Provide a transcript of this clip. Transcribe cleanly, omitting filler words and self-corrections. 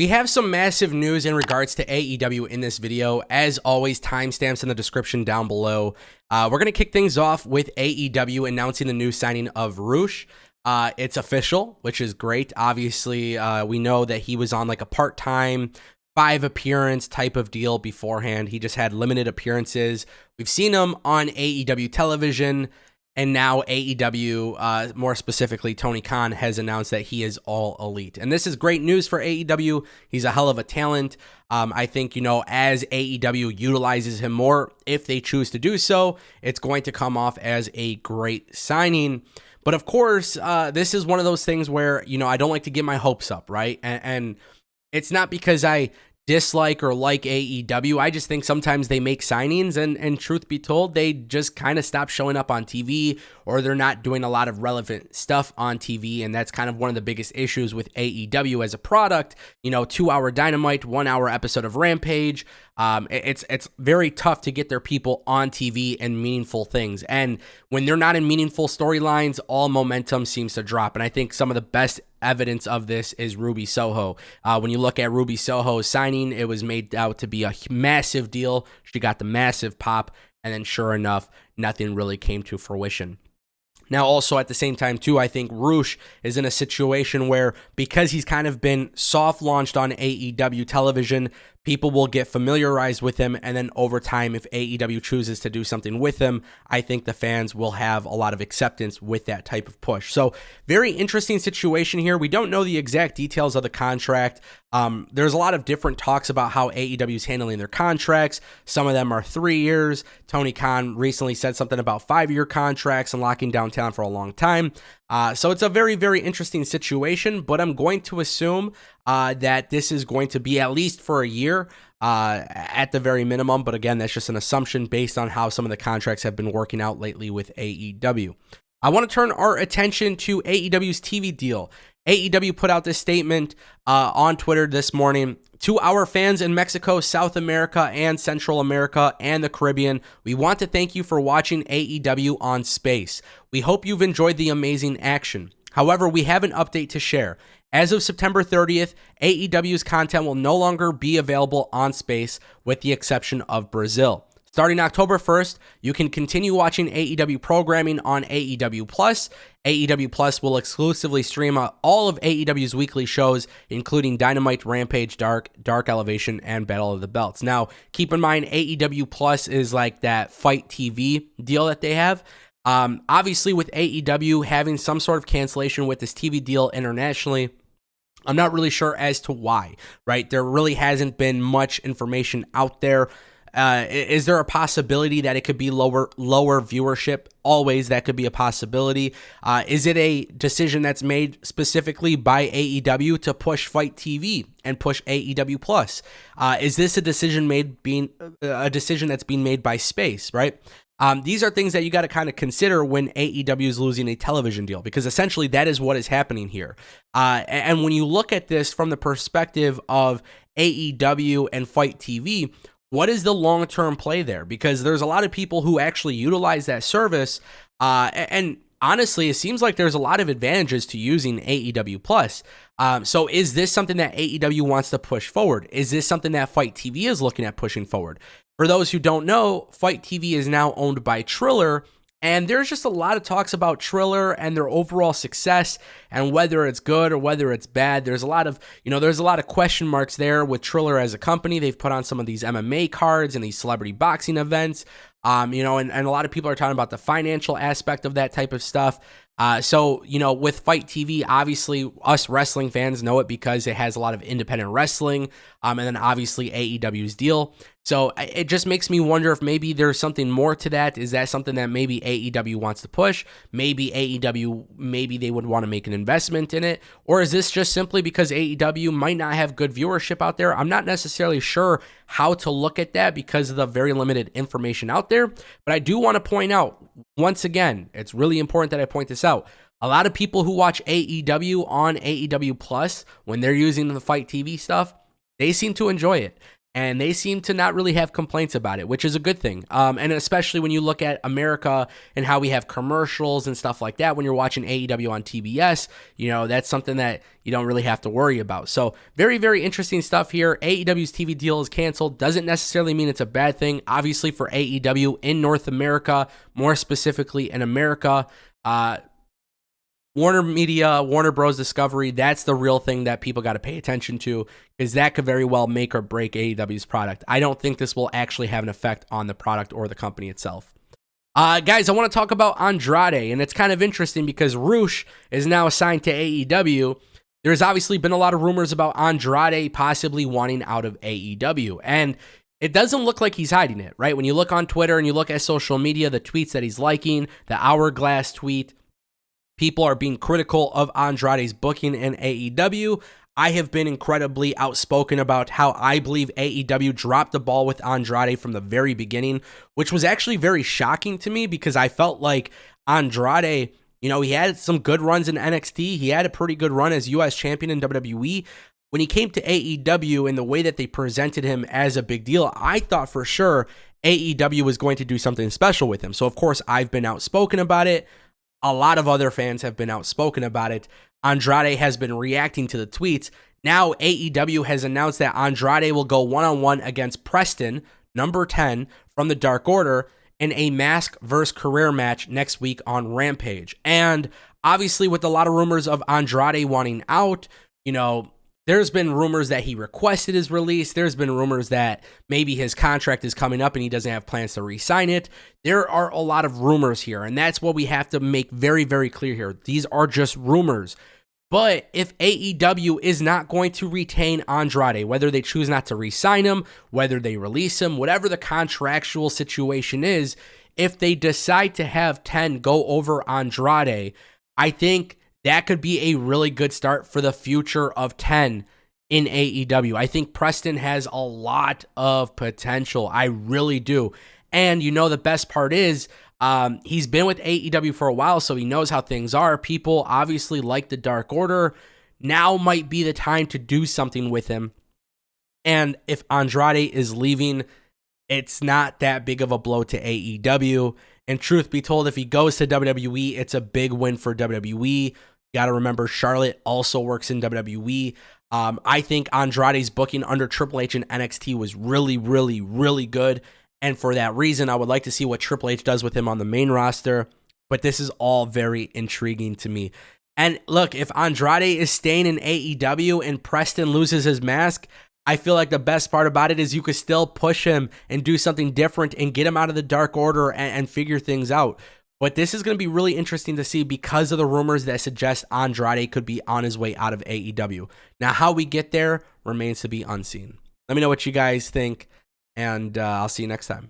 We have some massive news in regards to AEW in this video. As always, timestamps in the description down below. We're going to kick things off with AEW announcing the new signing of Roosh. It's official, which is great. Obviously, we know that he was on like a part-time 5-appearance type of deal beforehand. He just had limited appearances. We've seen him on AEW television. And now AEW, more specifically, Tony Khan has announced that he is all elite. And this is great news for AEW. He's a hell of a talent. I think, as AEW utilizes him more, if they choose to do so, it's going to come off as a great signing. But of course, this is one of those things where, I don't like to get my hopes up, right? And it's not because I dislike or like AEW. I just think sometimes they make signings and truth be told, they just kind of stop showing up on TV, or they're not doing a lot of relevant stuff on TV. And that's kind of one of the biggest issues with AEW as a product. 2-hour Dynamite, 1-hour episode of Rampage. It's very tough to get their people on TV and meaningful things. And when they're not in meaningful storylines, all momentum seems to drop. And I think some of the best evidence of this is Ruby Soho. When you look at Ruby Soho's signing, it was made out to be a massive deal. She got the massive pop, and then sure enough, nothing really came to fruition. Now, also at the same time, too, I think Roosh is in a situation where, because he's kind of been soft launched on AEW television, people will get familiarized with him, and then over time, if AEW chooses to do something with him, I think the fans will have a lot of acceptance with that type of push. So, very interesting situation here. We don't know the exact details of the contract. There's a lot of different talks about how AEW is handling their contracts. Some of them are 3 years. Tony Khan recently said something about 5-year contracts and locking down talent for a long time. So it's a very, very interesting situation, but I'm going to assume that this is going to be at least for a year at the very minimum. But again, that's just an assumption based on how some of the contracts have been working out lately with AEW. I want to turn our attention to AEW's TV deal. AEW put out this statement on Twitter this morning. To our fans in Mexico, South America, and Central America, and the Caribbean, we want to thank you for watching AEW on Space. We hope you've enjoyed the amazing action. However, we have an update to share. As of September 30th, AEW's content will no longer be available on Space, with the exception of Brazil. Starting October 1st, you can continue watching AEW programming on AEW Plus. AEW Plus will exclusively stream all of AEW's weekly shows, including Dynamite, Rampage, Dark Elevation, and Battle of the Belts. Now, keep in mind, AEW Plus is like that Fight TV deal that they have. Obviously, with AEW having some sort of cancellation with this TV deal internationally, I'm not really sure as to why, right? There really hasn't been much information out there. Is there a possibility that it could be lower viewership? Always, that could be a possibility. Is it a decision that's made specifically by AEW to push Fight TV and push AEW Plus? Is this a decision that's being made by Space, right? These are things that you got to kind of consider when AEW is losing a television deal, because essentially that is what is happening here. And when you look at this from the perspective of AEW and Fight TV, what is the long-term play there? Because there's a lot of people who actually utilize that service, and honestly, it seems like there's a lot of advantages to using AEW Plus. So is this something that AEW wants to push forward? Is this something that Fight TV is looking at pushing forward? For those who don't know, Fight TV is now owned by Triller, and there's just a lot of talks about Triller and their overall success and whether it's good or whether it's bad. There's a lot of, there's a lot of question marks there with Triller as a company. They've put on some of these MMA cards and these celebrity boxing events, and a lot of people are talking about the financial aspect of that type of stuff. So, with Fight TV, obviously us wrestling fans know it because it has a lot of independent wrestling, and then obviously AEW's deal. So it just makes me wonder if maybe there's something more to that. Is that something that maybe AEW wants to push? Maybe AEW, maybe they would want to make an investment in it? Or is this just simply because AEW might not have good viewership out there? I'm not necessarily sure how to look at that because of the very limited information out there. But I do want to point out, once again, it's really important that I point this out. A lot of people who watch AEW on AEW Plus, when they're using the Fight TV stuff, they seem to enjoy it. and they seem to not really have complaints about it, which is a good thing. And especially when you look at America and how we have commercials and stuff like that when you're watching AEW on TBS, that's something that you don't really have to worry about. So very, very interesting stuff here. AEW's TV deal is canceled. Doesn't necessarily mean it's a bad thing. Obviously for AEW in North America, more specifically in America, Warner Media, Warner Bros. Discovery, that's the real thing that people got to pay attention to, because that could very well make or break AEW's product. I don't think this will actually have an effect on the product or the company itself. Guys, I want to talk about Andrade, and it's kind of interesting because Rush is now assigned to AEW. There's obviously been a lot of rumors about Andrade possibly wanting out of AEW, and it doesn't look like he's hiding it, right? When you look on Twitter and you look at social media, the tweets that he's liking, the Hourglass tweet, people are being critical of Andrade's booking in AEW. I have been incredibly outspoken about how I believe AEW dropped the ball with Andrade from the very beginning, which was actually very shocking to me because I felt like Andrade, he had some good runs in NXT. He had a pretty good run as US champion in WWE. When he came to AEW and the way that they presented him as a big deal, I thought for sure AEW was going to do something special with him. So, of course, I've been outspoken about it. A lot of other fans have been outspoken about it. Andrade has been reacting to the tweets. Now AEW has announced that Andrade will go one-on-one against Preston, number 10, from the Dark Order, in a mask versus career match next week on Rampage. And obviously with a lot of rumors of Andrade wanting out, there's been rumors that he requested his release. There's been rumors that maybe his contract is coming up and he doesn't have plans to re-sign it. There are a lot of rumors here, and that's what we have to make very, very clear here. These are just rumors. But if AEW is not going to retain Andrade, whether they choose not to re-sign him, whether they release him, whatever the contractual situation is, if they decide to have 10 go over Andrade, I think that could be a really good start for the future of 10 in AEW. I think Preston has a lot of potential. I really do. And the best part is he's been with AEW for a while, so he knows how things are. People obviously like the Dark Order. Now might be the time to do something with him. And if Andrade is leaving, it's not that big of a blow to AEW. And truth be told, if he goes to WWE, it's a big win for WWE. You got to remember, Charlotte also works in WWE. I think Andrade's booking under Triple H in NXT was really, really, really good. And for that reason, I would like to see what Triple H does with him on the main roster. But this is all very intriguing to me. And look, if Andrade is staying in AEW and Preston loses his mask, I feel like the best part about it is you could still push him and do something different and get him out of the Dark Order and figure things out. But this is going to be really interesting to see because of the rumors that suggest Andrade could be on his way out of AEW. Now, how we get there remains to be unseen. Let me know what you guys think, and I'll see you next time.